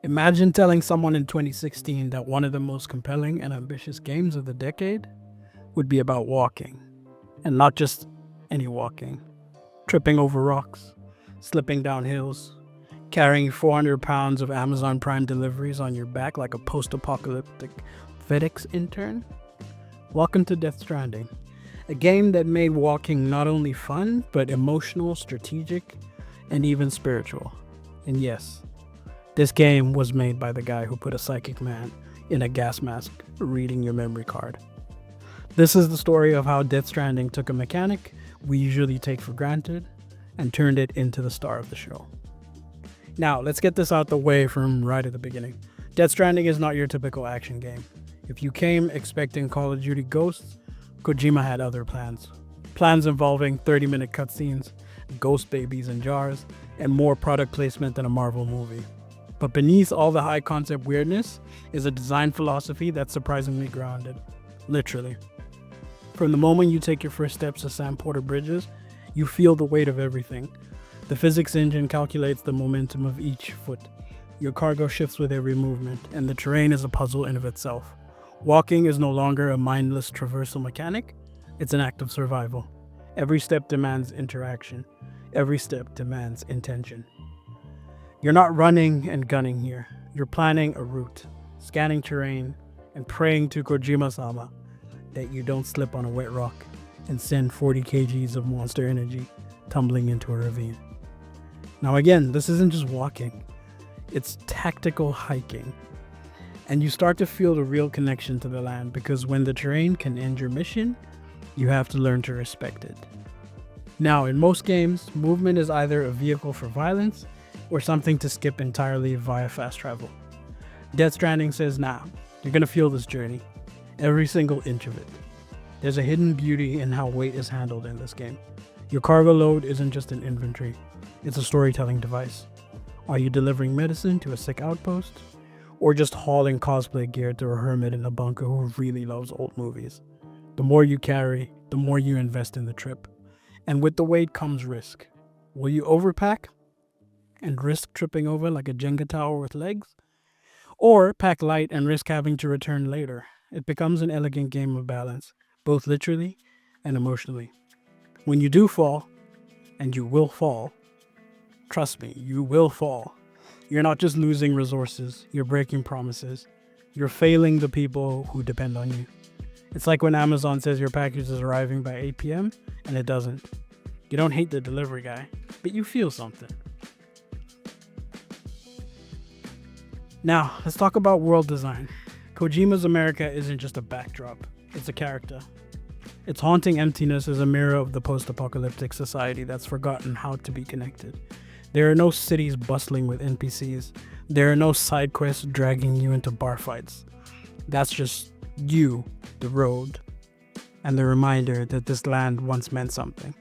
Imagine telling someone in 2016 that one of the most compelling and ambitious games of the decade would be about walking. And not just any walking. Tripping over rocks, slipping down hills, carrying 400 pounds of Amazon Prime deliveries on your back like a post-apocalyptic FedEx intern. Welcome to Death Stranding, a game that made walking not only fun, but emotional, strategic, and even spiritual. And yes, this game was made by the guy who put a psychic man in a gas mask reading your memory card. This is the story of how Death Stranding took a mechanic we usually take for granted and turned it into the star of the show. Now, let's get this out the way from right at the beginning. Death Stranding is not your typical action game. If you came expecting Call of Duty Ghosts, Kojima had other plans. Plans involving 30-minute cutscenes, ghost babies in jars, and more product placement than a Marvel movie. But beneath all the high-concept weirdness is a design philosophy that's surprisingly grounded. Literally. From the moment you take your first steps to Sam Porter Bridges, you feel the weight of everything. The physics engine calculates the momentum of each foot. Your cargo shifts with every movement, and the terrain is a puzzle in of itself. Walking is no longer a mindless traversal mechanic, it's an act of survival. Every step demands interaction. Every step demands intention. You're not running and gunning here. You're planning a route, scanning terrain, and praying to Kojima-sama that you don't slip on a wet rock and send 40 kgs of monster energy tumbling into a ravine. Now again, this isn't just walking, it's tactical hiking. And you start to feel the real connection to the land because when the terrain can end your mission, you have to learn to respect it. Now, in most games, movement is either a vehicle for violence or something to skip entirely via fast travel. Death Stranding says, nah, you're gonna feel this journey, every single inch of it. There's a hidden beauty in how weight is handled in this game. Your cargo load isn't just an inventory, it's a storytelling device. Are you delivering medicine to a sick outpost? Or just hauling cosplay gear to a hermit in a bunker who really loves old movies? The more you carry, the more you invest in the trip. And with the weight comes risk. Will you overpack and risk tripping over like a Jenga tower with legs? Or pack light and risk having to return later? It becomes an elegant game of balance, both literally and emotionally. When you do fall, and you will fall, trust me, you will fall. You're not just losing resources, you're breaking promises. You're failing the people who depend on you. It's like when Amazon says your package is arriving by 8 p.m. and it doesn't. You don't hate the delivery guy, but you feel something. Now, let's talk about world design. Kojima's America isn't just a backdrop, it's a character. Its haunting emptiness is a mirror of the post-apocalyptic society that's forgotten how to be connected. There are no cities bustling with NPCs. There are no side quests dragging you into bar fights. That's just you, the road, and the reminder that this land once meant something.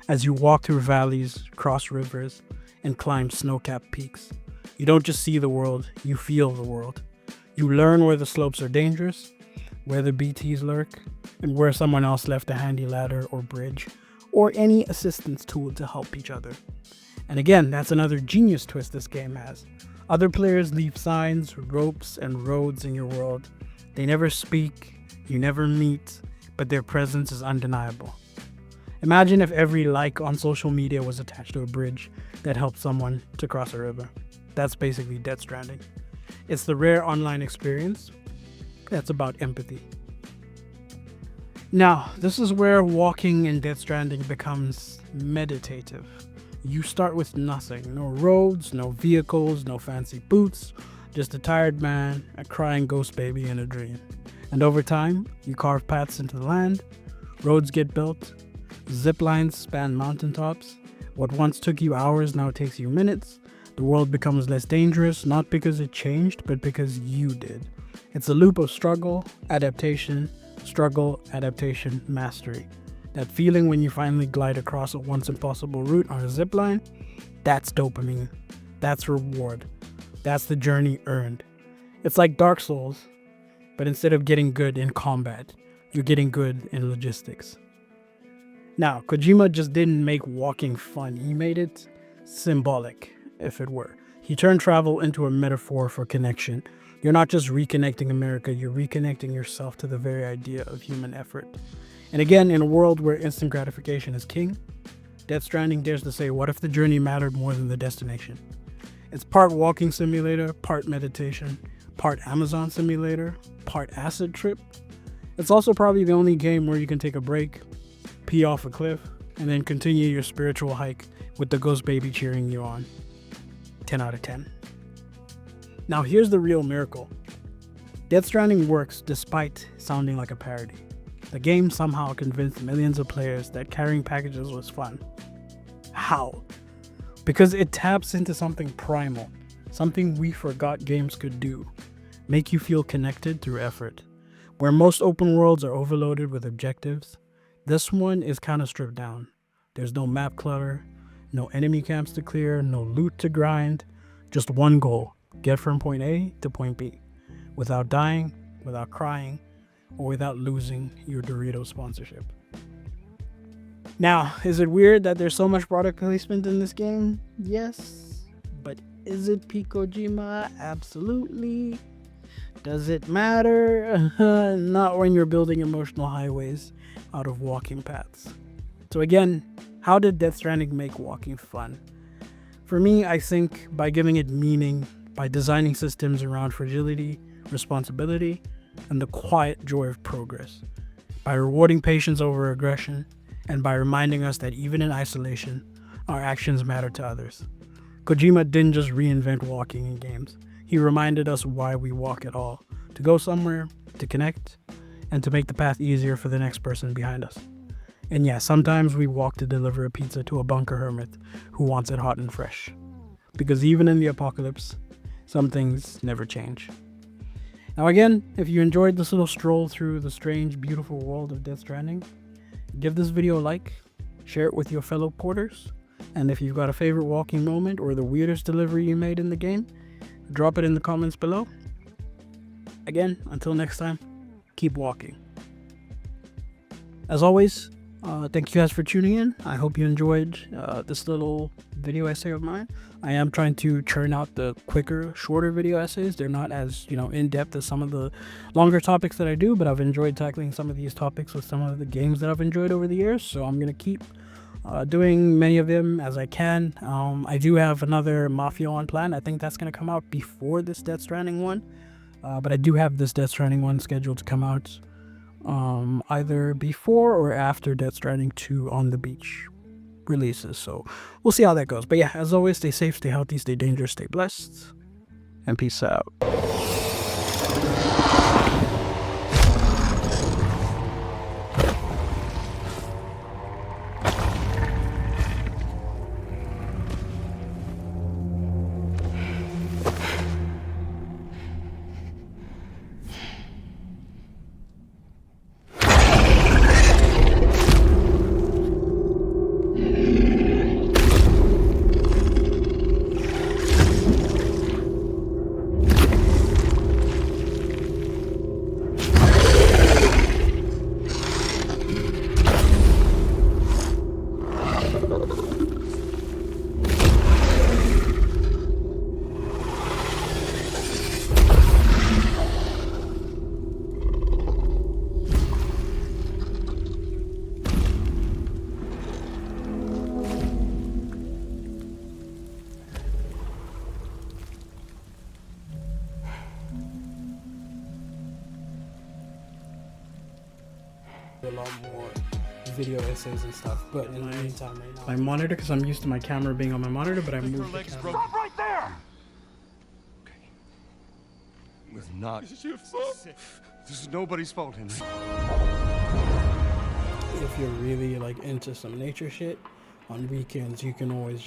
As you walk through valleys, cross rivers, and climb snow-capped peaks, you don't just see the world, you feel the world. You learn where the slopes are dangerous, where the BTs lurk, and where someone else left a handy ladder or bridge, or any assistance tool to help each other. And again, that's another genius twist this game has. Other players leave signs, ropes, and roads in your world. They never speak, you never meet, but their presence is undeniable. Imagine if every like on social media was attached to a bridge that helped someone to cross a river. That's basically Death Stranding. It's the rare online experience that's about empathy. Now, this is where walking in Death Stranding becomes meditative. You start with nothing. No roads, no vehicles, no fancy boots, just a tired man, a crying ghost baby, and a dream. And over time, you carve paths into the land, roads get built, zip lines span mountaintops. What once took you hours now takes you minutes. The world becomes less dangerous, not because it changed, but because you did. It's a loop of struggle, adaptation, mastery. That feeling when you finally glide across a once impossible route on a zipline, that's dopamine. That's reward. That's the journey earned. It's like Dark Souls, but instead of getting good in combat, you're getting good in logistics. Now, Kojima just didn't make walking fun. He made it symbolic, if it were. He turned travel into a metaphor for connection. You're not just reconnecting America, you're reconnecting yourself to the very idea of human effort. And again, in a world where instant gratification is king, Death Stranding dares to say, what if the journey mattered more than the destination? It's part walking simulator, part meditation, part Amazon simulator, part acid trip. It's also probably the only game where you can take a break, pee off a cliff, and then continue your spiritual hike with the ghost baby cheering you on. 10 out of 10. Now here's the real miracle. Death Stranding works despite sounding like a parody. The game somehow convinced millions of players that carrying packages was fun. How? Because it taps into something primal, something we forgot games could do. Make you feel connected through effort. Where most open worlds are overloaded with objectives, this one is kind of stripped down. There's no map clutter, no enemy camps to clear, no loot to grind, just one goal, get from point A to point B, without dying, without crying, or without losing your Dorito sponsorship. Now, is it weird that there's so much product placement in this game? Yes. But is it peak Kojima? Absolutely. Does it matter? Not when you're building emotional highways out of walking paths. So again, how did Death Stranding make walking fun? For me, I think by giving it meaning, by designing systems around fragility, responsibility, and the quiet joy of progress, by rewarding patience over aggression, and by reminding us that even in isolation, our actions matter to others. Kojima didn't just reinvent walking in games. He reminded us why we walk at all, to go somewhere, to connect, and to make the path easier for the next person behind us. And yeah, sometimes we walk to deliver a pizza to a bunker hermit who wants it hot and fresh. Because even in the apocalypse, some things never change. Now again, if you enjoyed this little stroll through the strange, beautiful world of Death Stranding, give this video a like, share it with your fellow porters, and if you've got a favorite walking moment or the weirdest delivery you made in the game, drop it in the comments below. Again, until next time, keep walking. As always, thank you guys for tuning in. I hope you enjoyed this little video essay of mine. I am trying to churn out the quicker, shorter video essays. They're not as, in-depth as some of the longer topics that I do, but I've enjoyed tackling some of these topics with some of the games that I've enjoyed over the years, so I'm going to keep doing many of them as I can. I do have another Mafia on plan. I think that's going to come out before this Death Stranding one, but I do have this Death Stranding one scheduled to come out either before or after Death Stranding 2 on the beach releases, so we'll see how that goes. But yeah, as always, stay safe, stay healthy, stay dangerous, stay blessed, and peace out. A lot more video essays and stuff, but in the meantime, right now, my monitor, because I'm used to my camera being on my monitor, but I moved the camera. Stop right there! Okay. With not. This is your fault. This is nobody's fault, Henry. If you're really into some nature shit, on weekends you can always